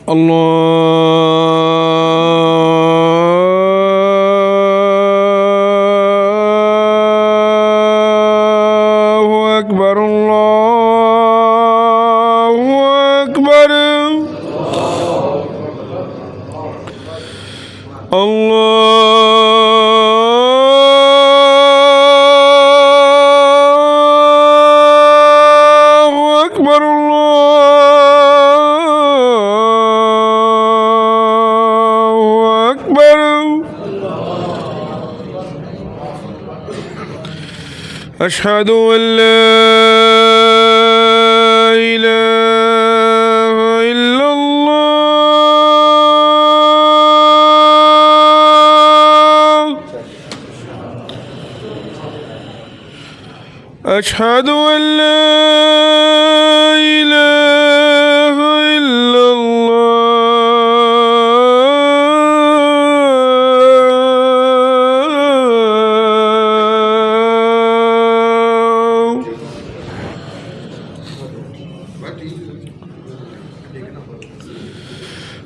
الله أكبر الله أكبر الله أكبر الله أكبر أشهد أن لا إله إلا الله أشهد أن لا إله إلا الله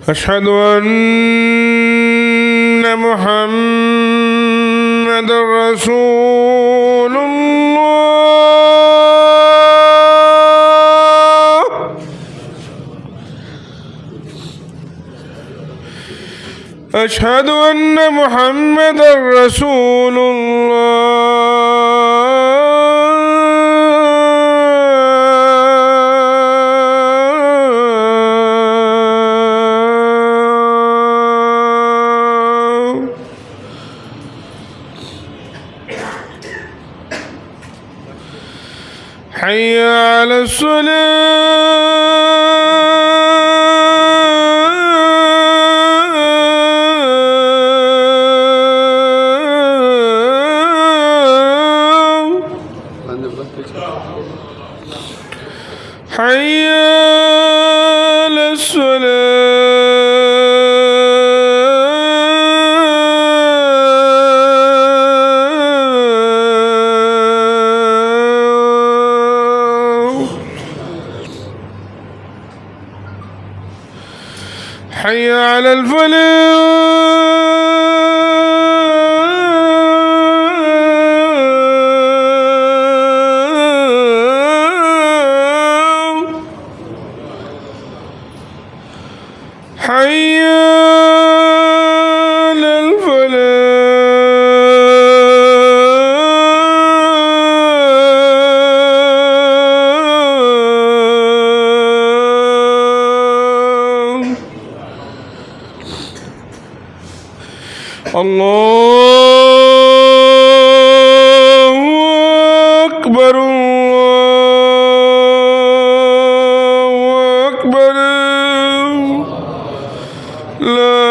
أشهد أن محمد رسول الله أشهد أن محمد رسول الله حي على الصلاة حي على الصلاة حي على الفلاح حي على الفلاح الله أكبر الله أكبر لا